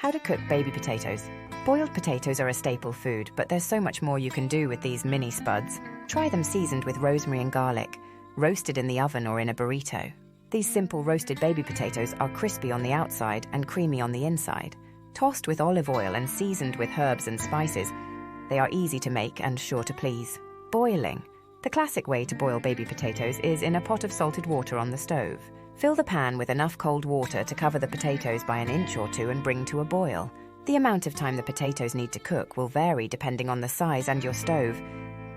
How to cook baby potatoes. Boiled potatoes are a staple food, but there's so much more you can do with these mini spuds. Try them seasoned with rosemary and garlic, roasted in the oven or in a burrito. These simple roasted baby potatoes are crispy on the outside and creamy on the inside. Tossed with olive oil and seasoned with herbs and spices, they are easy to make and sure to please. Boiling. The classic way to boil baby potatoes is in a pot of salted water on the stove. Fill the pan with enough cold water to cover the potatoes by an inch or two and bring to a boil. The amount of time the potatoes need to cook will vary depending on the size and your stove,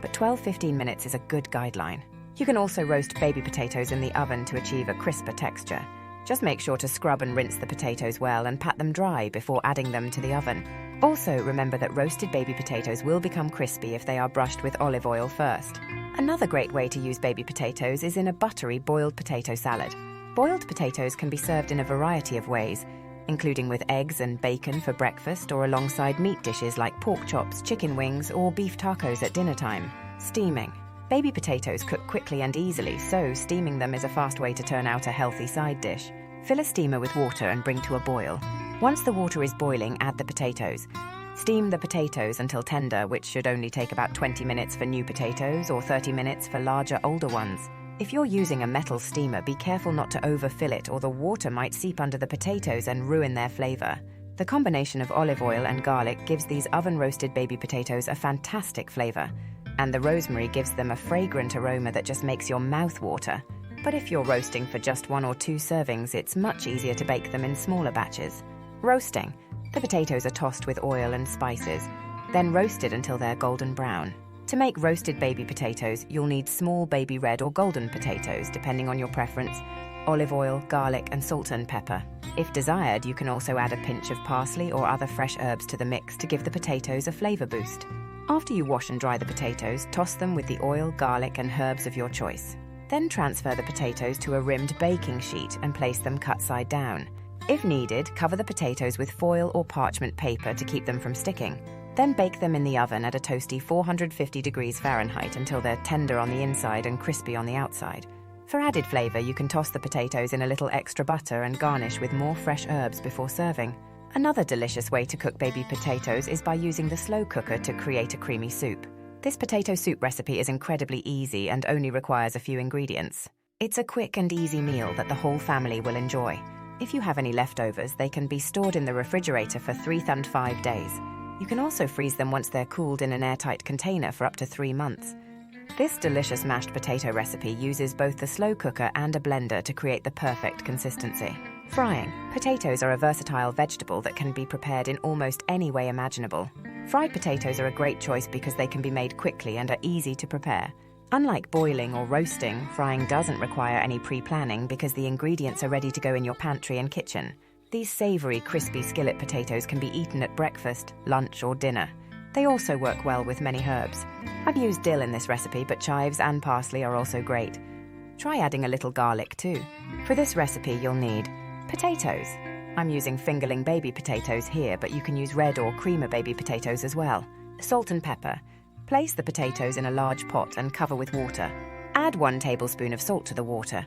but 12-15 minutes is a good guideline. You can also roast baby potatoes in the oven to achieve a crisper texture. Just make sure to scrub and rinse the potatoes well and pat them dry before adding them to the oven. Also, remember that roasted baby potatoes will become crispy if they are brushed with olive oil first. Another great way to use baby potatoes is in a buttery boiled potato salad. Boiled potatoes can be served in a variety of ways, including with eggs and bacon for breakfast or alongside meat dishes like pork chops, chicken wings, or beef tacos at dinner time. Steaming. Baby potatoes cook quickly and easily, so steaming them is a fast way to turn out a healthy side dish. Fill a steamer with water and bring to a boil. Once the water is boiling, add the potatoes. Steam the potatoes until tender, which should only take about 20 minutes for new potatoes or 30 minutes for larger, older ones. If you're using a metal steamer, be careful not to overfill it or the water might seep under the potatoes and ruin their flavor. The combination of olive oil and garlic gives these oven-roasted baby potatoes a fantastic flavor, and the rosemary gives them a fragrant aroma that just makes your mouth water. But if you're roasting for just 1 or 2 servings, it's much easier to bake them in smaller batches. Roasting. The potatoes are tossed with oil and spices, then roasted until they're golden brown. To make roasted baby potatoes, you'll need small baby red or golden potatoes, depending on your preference, olive oil, garlic, and salt and pepper. If desired, you can also add a pinch of parsley or other fresh herbs to the mix to give the potatoes a flavor boost. After you wash and dry the potatoes, toss them with the oil, garlic, and herbs of your choice. Then transfer the potatoes to a rimmed baking sheet and place them cut side down. If needed, cover the potatoes with foil or parchment paper to keep them from sticking. Then bake them in the oven at a toasty 450 degrees Fahrenheit until they're tender on the inside and crispy on the outside. For added flavor, you can toss the potatoes in a little extra butter and garnish with more fresh herbs before serving. Another delicious way to cook baby potatoes is by using the slow cooker to create a creamy soup. This potato soup recipe is incredibly easy and only requires a few ingredients. It's a quick and easy meal that the whole family will enjoy. If you have any leftovers, they can be stored in the refrigerator for 3 and 5 days. You can also freeze them once they're cooled in an airtight container for up to 3 months. This delicious mashed potato recipe uses both the slow cooker and a blender to create the perfect consistency. Frying. Potatoes are a versatile vegetable that can be prepared in almost any way imaginable. Fried potatoes are a great choice because they can be made quickly and are easy to prepare. Unlike boiling or roasting, frying doesn't require any pre-planning because the ingredients are ready to go in your pantry and kitchen. These savory, crispy skillet potatoes can be eaten at breakfast, lunch, or dinner. They also work well with many herbs. I've used dill in this recipe, but chives and parsley are also great. Try adding a little garlic too. For this recipe, you'll need potatoes. I'm using fingerling baby potatoes here, but you can use red or creamer baby potatoes as well. Salt and pepper. Place the potatoes in a large pot and cover with water. Add 1 tablespoon of salt to the water.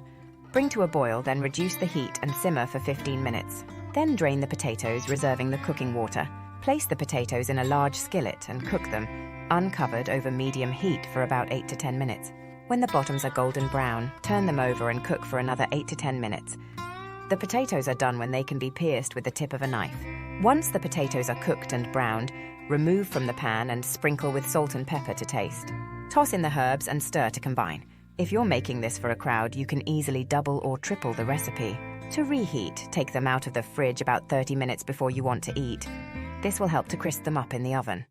Bring to a boil, then reduce the heat and simmer for 15 minutes. Then drain the potatoes, reserving the cooking water. Place the potatoes in a large skillet and cook them, uncovered over medium heat for about 8 to 10 minutes. When the bottoms are golden brown, turn them over and cook for another 8 to 10 minutes. The potatoes are done when they can be pierced with the tip of a knife. Once the potatoes are cooked and browned, remove from the pan and sprinkle with salt and pepper to taste. Toss in the herbs and stir to combine. If you're making this for a crowd, you can easily double or triple the recipe. To reheat, take them out of the fridge about 30 minutes before you want to eat. This will help to crisp them up in the oven.